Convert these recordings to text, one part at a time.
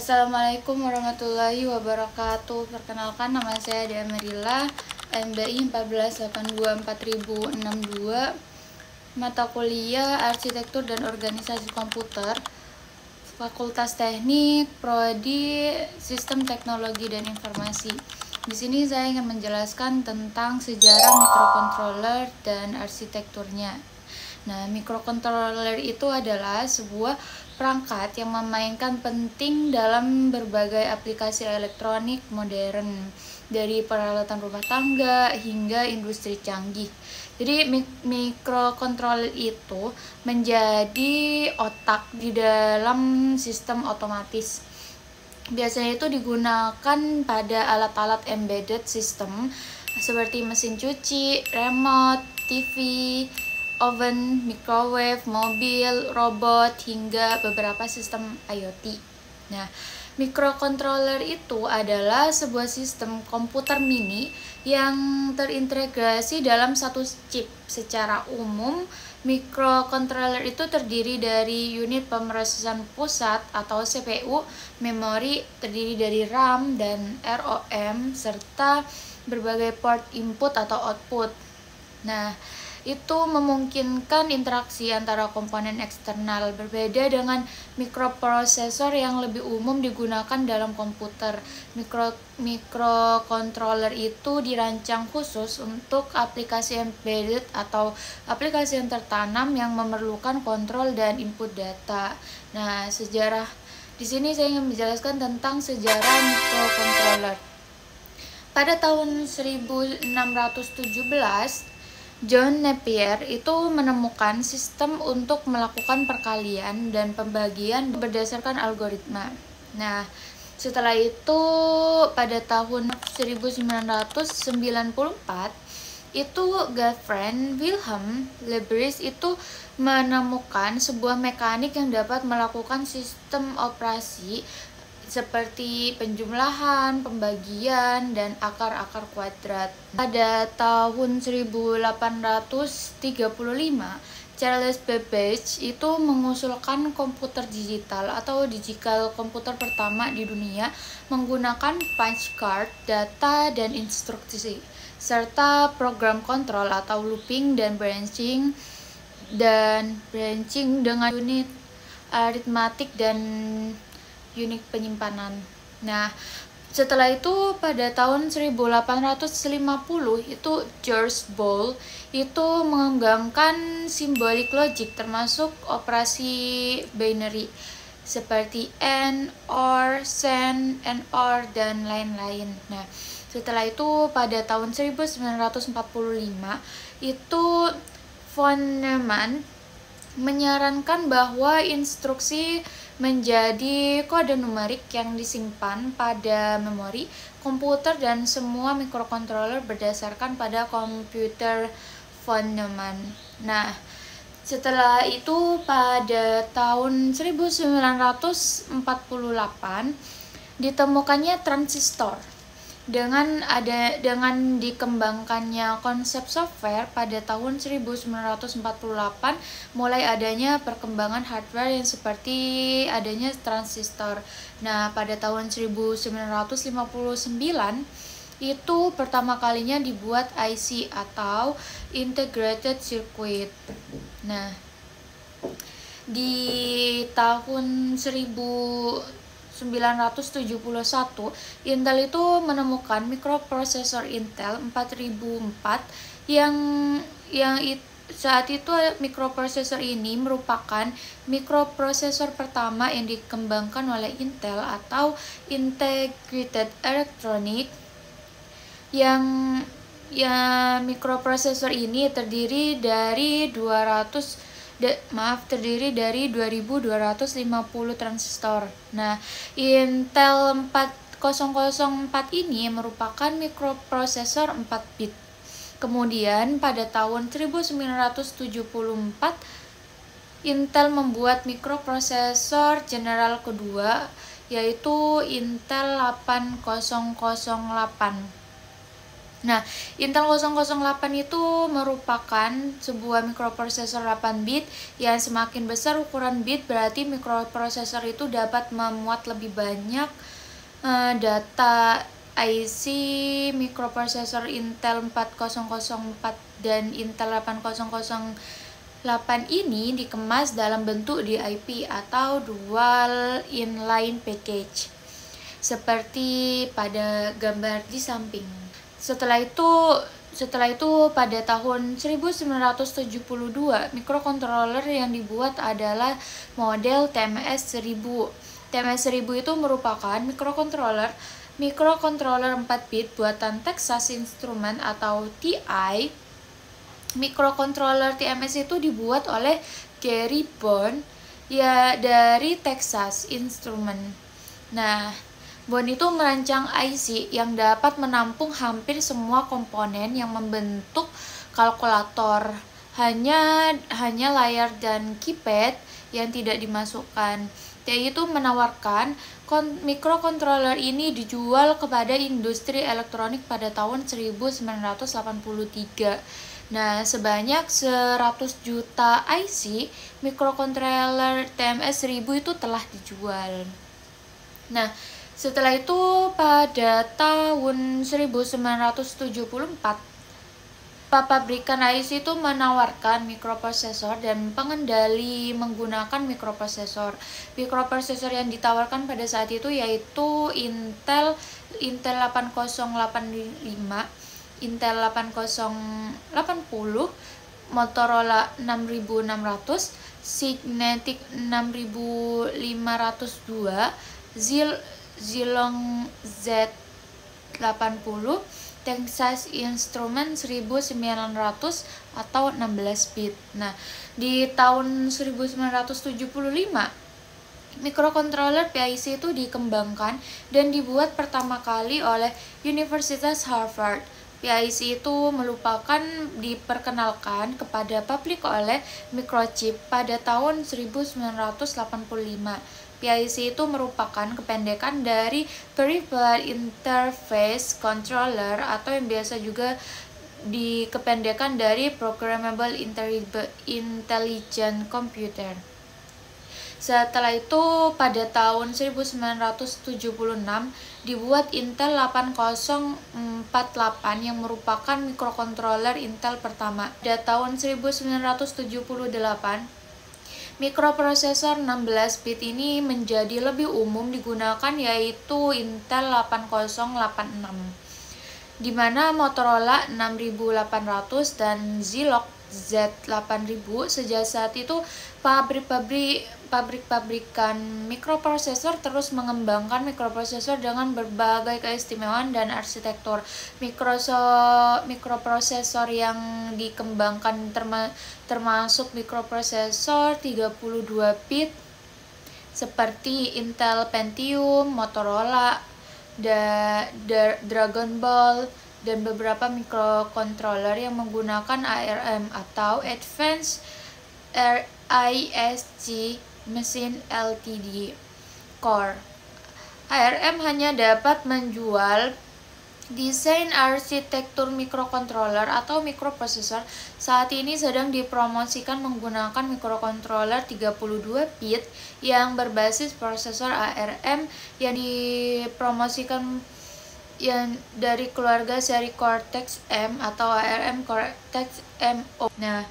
Assalamualaikum warahmatullahi wabarakatuh. Perkenalkan, nama saya Dea Merila, MBI 14824062, mata kuliah Arsitektur dan Organisasi Komputer, Fakultas Teknik, Prodi Sistem Teknologi dan Informasi. Di sini saya ingin menjelaskan tentang sejarah mikrokontroler dan arsitekturnya. Nah, mikrokontroler itu adalah sebuah perangkat yang memainkan penting dalam berbagai aplikasi elektronik modern, dari peralatan rumah tangga hingga industri canggih. Jadi mikrokontroler itu menjadi otak di dalam sistem otomatis. Biasanya itu digunakan pada alat-alat embedded system seperti mesin cuci, remote, TV, oven, microwave, mobil, robot, hingga beberapa sistem IoT. Nah, mikrokontroler itu adalah sebuah sistem komputer mini yang terintegrasi dalam satu chip. Secara umum, mikrokontroler itu terdiri dari unit pemrosesan pusat atau CPU, memori terdiri dari RAM dan ROM, serta berbagai port input atau output. Nah, itu memungkinkan interaksi antara komponen eksternal, berbeda dengan mikroprosesor yang lebih umum digunakan dalam komputer. Mikrokontroler itu dirancang khusus untuk aplikasi embedded atau aplikasi yang tertanam yang memerlukan kontrol dan input data. Nah, sejarah di sini saya ingin menjelaskan tentang sejarah mikrokontroler. Pada tahun 1617, John Napier itu menemukan sistem untuk melakukan perkalian dan pembagian berdasarkan algoritma. Nah, setelah itu pada tahun 1994 itu Gottfried Wilhelm Leibniz itu menemukan sebuah mekanik yang dapat melakukan sistem operasi seperti penjumlahan, pembagian, dan akar-akar kuadrat. Pada tahun 1835, Charles Babbage itu mengusulkan komputer digital atau digital komputer pertama di dunia menggunakan punch card, data, dan instruksi, serta program kontrol atau looping dan branching dengan unit aritmatik dan unit penyimpanan. Nah, setelah itu pada tahun 1850 itu George Boole itu mengembangkan symbolic logic termasuk operasi binary seperti AND, OR, SAND, NOR, dan lain-lain. Nah, setelah itu pada tahun 1945 itu von Neumann menyarankan bahwa instruksi menjadi kode numerik yang disimpan pada memori komputer dan semua mikrokontroler berdasarkan pada komputer von Neumann. Nah, setelah itu pada tahun 1948 ditemukannya transistor. Dengan dikembangkannya konsep software pada tahun 1948, mulai adanya perkembangan hardware yang seperti adanya transistor. Nah, pada tahun 1959 itu pertama kalinya dibuat IC atau Integrated Circuit. Nah, di tahun 1971, Intel itu menemukan mikroprosesor Intel 4004 yang saat itu mikroprosesor ini merupakan mikroprosesor pertama yang dikembangkan oleh Intel atau Integrated Electronic yang mikroprosesor ini terdiri dari 2250 transistor. Nah, Intel 4004 ini merupakan mikroprosesor 4 bit. Kemudian pada tahun 1974 Intel membuat mikroprosesor general kedua, yaitu Intel 8008. Nah, Intel 008 itu merupakan sebuah mikroprosesor 8 bit yang semakin besar ukuran bit, berarti mikroprosesor itu dapat memuat lebih banyak data. IC mikroprosesor Intel 4004 dan Intel 8008 ini dikemas dalam bentuk DIP atau Dual Inline Package, seperti pada gambar di samping. Setelah itu pada tahun 1972 mikrokontroler yang dibuat adalah model TMS-1000. TMS-1000 itu merupakan mikrokontroler 4 bit buatan Texas Instruments atau TI. Mikrokontroler TMS itu dibuat oleh Gary Bond ya dari Texas Instruments. Nah, Bond itu merancang IC yang dapat menampung hampir semua komponen yang membentuk kalkulator. Hanya layar dan keypad yang tidak dimasukkan. TI itu menawarkan mikrokontroler ini dijual kepada industri elektronik pada tahun 1983. Nah, sebanyak 100 juta IC mikrokontroler TMS-1000 itu telah dijual. Nah, setelah itu pada tahun 1974 pabrikan IC itu menawarkan mikroprosesor dan pengendali menggunakan mikroprosesor. Mikroprosesor yang ditawarkan pada saat itu yaitu Intel 8085, Intel 8080, Motorola 6600, Signetic 6502, Zilong Z80, Texas Instruments 1900 atau 16 bit. Nah, di tahun 1975 mikrokontroler PIC itu dikembangkan dan dibuat pertama kali oleh Universitas Harvard. PIC itu diperkenalkan kepada publik oleh Microchip pada tahun 1985. PIC itu merupakan kependekan dari Peripheral Interface Controller atau yang biasa juga dikependekan dari Programmable Intelligent Computer. Setelah itu pada tahun 1976 dibuat Intel 8048 yang merupakan mikrokontroler Intel pertama. Pada tahun 1978 mikroprosesor 16 bit ini menjadi lebih umum digunakan, yaitu Intel 8086, di mana Motorola 6800 dan Zilog Z8000. Sejak saat itu pabrik-pabrikan mikroprosesor terus mengembangkan mikroprosesor dengan berbagai keistimewaan dan arsitektur. Mikroprosesor yang dikembangkan termasuk mikroprosesor 32 bit seperti Intel Pentium, Motorola, Dragon Ball, dan beberapa mikrokontroler yang menggunakan ARM atau Advanced RISC Machine Ltd. Core. ARM hanya dapat menjual desain arsitektur mikrokontroler atau mikroprosesor. Saat ini sedang dipromosikan menggunakan mikrokontroler 32 bit yang berbasis prosesor ARM yang dipromosikan yang dari keluarga seri Cortex-M atau ARM Cortex-M. Nah,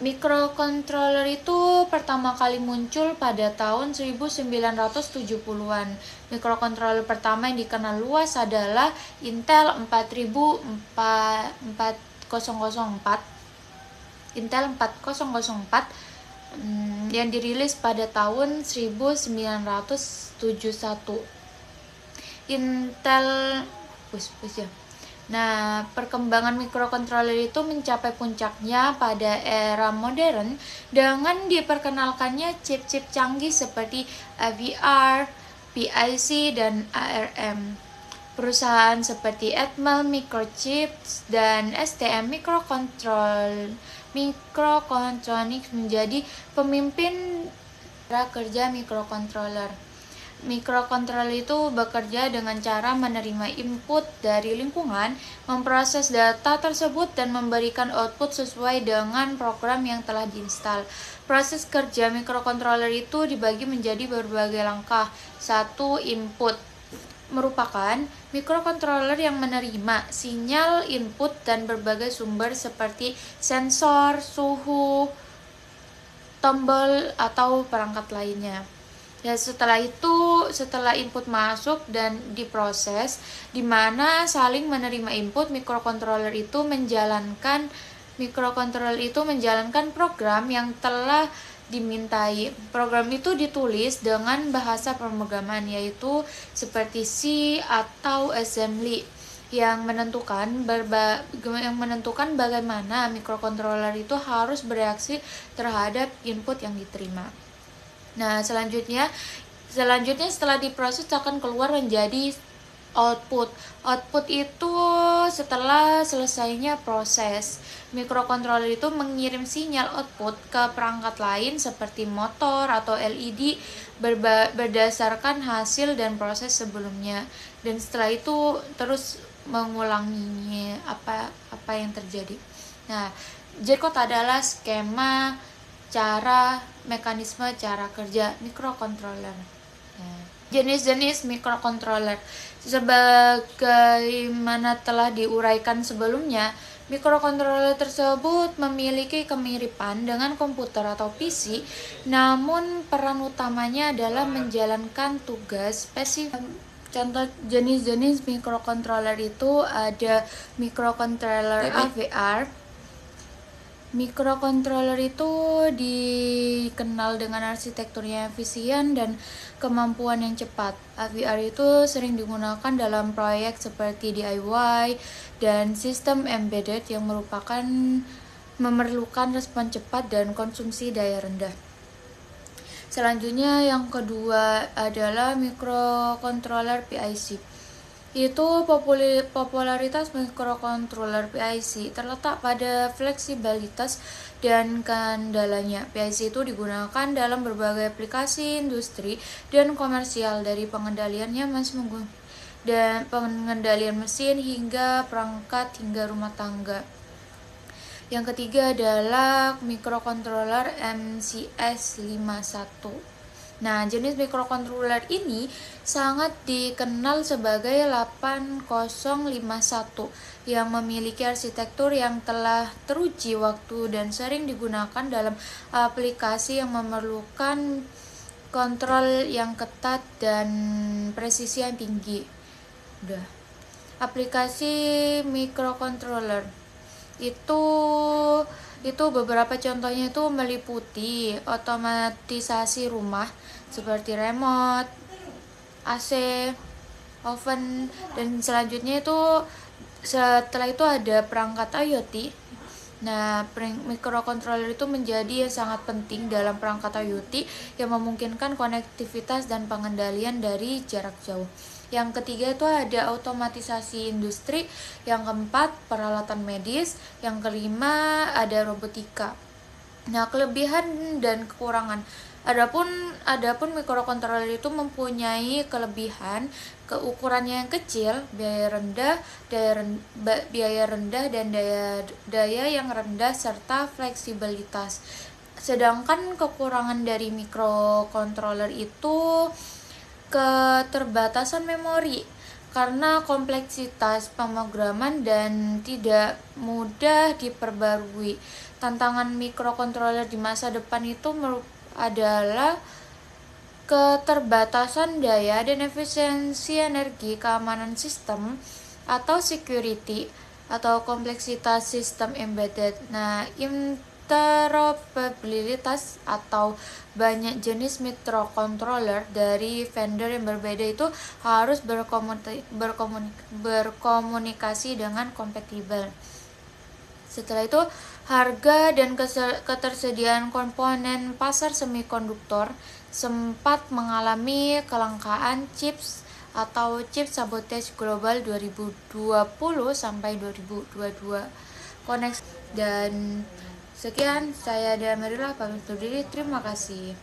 mikrokontroler itu pertama kali muncul pada tahun 1970-an. Mikrokontroler pertama yang dikenal luas adalah Intel 4004 yang dirilis pada tahun 1971. Nah, perkembangan mikrokontroler itu mencapai puncaknya pada era modern dengan diperkenalkannya chip-chip canggih seperti AVR, PIC, dan ARM. Perusahaan seperti Atmel Microchips dan STM Microelectronics menjadi pemimpin kerja mikrokontroler. Mikrokontroler itu bekerja dengan cara menerima input dari lingkungan, memproses data tersebut, dan memberikan output sesuai dengan program yang telah diinstal. Proses kerja mikrokontroler itu dibagi menjadi berbagai langkah. 1. Input merupakan mikrokontroler yang menerima sinyal input dan berbagai sumber seperti sensor, suhu, tombol, atau perangkat lainnya. Dan setelah input masuk dan diproses, di mana saling menerima input, mikrokontroler itu menjalankan program yang telah dimintai. Program itu ditulis dengan bahasa pemrograman, yaitu seperti C atau assembly, yang menentukan bagaimana mikrokontroler itu harus bereaksi terhadap input yang diterima. Nah, selanjutnya setelah diproses akan keluar menjadi output. Output itu setelah selesainya proses. Mikrokontroler itu mengirim sinyal output ke perangkat lain seperti motor atau LED berdasarkan hasil dan proses sebelumnya. Dan setelah itu terus mengulanginya apa yang terjadi. Nah, J-code adalah skema mekanisme cara kerja mikrokontroler. Jenis-jenis mikrokontroler. Sebagaimana telah diuraikan sebelumnya, mikrokontroler tersebut memiliki kemiripan dengan komputer atau PC, namun peran utamanya adalah menjalankan tugas spesifik. Contoh jenis-jenis mikrokontroler itu ada mikrokontroler AVR. Mikrokontroler itu dikenal dengan arsitekturnya efisien dan kemampuan yang cepat. AVR itu sering digunakan dalam proyek seperti DIY dan sistem embedded yang memerlukan respon cepat dan konsumsi daya rendah. Selanjutnya yang kedua adalah mikrokontroler PIC. Popularitas mikrokontroler PIC terletak pada fleksibilitas dan kendalanya. PIC itu digunakan dalam berbagai aplikasi industri dan komersial, dari pengendalian mesin hingga perangkat hingga rumah tangga. Yang ketiga adalah mikrokontroler MCS51. Nah, jenis mikrokontroler ini sangat dikenal sebagai 8051 yang memiliki arsitektur yang telah teruji waktu dan sering digunakan dalam aplikasi yang memerlukan kontrol yang ketat dan presisi yang tinggi. Aplikasi mikrokontroler itu beberapa contohnya itu meliputi otomatisasi rumah seperti remote, AC, oven, dan selanjutnya setelah itu ada perangkat IoT. Nah, mikrokontroler itu menjadi sangat penting dalam perangkat IoT yang memungkinkan konektivitas dan pengendalian dari jarak jauh. Yang ketiga itu ada otomatisasi industri. Yang keempat, peralatan medis. Yang kelima ada robotika. Nah, kelebihan dan kekurangan. Adapun mikrokontroler itu mempunyai kelebihan, ukurannya yang kecil, biaya rendah dan daya yang rendah serta fleksibilitas. Sedangkan kekurangan dari mikrokontroler itu keterbatasan memori karena kompleksitas pemrograman dan tidak mudah diperbarui. Tantangan mikrokontroler di masa depan itu adalah keterbatasan daya dan efisiensi energi, keamanan sistem atau security, atau kompleksitas sistem embedded. Nah, interoperabilitas atau banyak jenis mikrokontroler dari vendor yang berbeda itu harus berkomunikasi dengan kompatibel. Setelah itu, harga dan ketersediaan komponen pasar semikonduktor sempat mengalami kelangkaan chips atau chip sabotage global 2020 sampai 2022. Dan sekian, saya Dea Merila pamit undur diri. Terima kasih.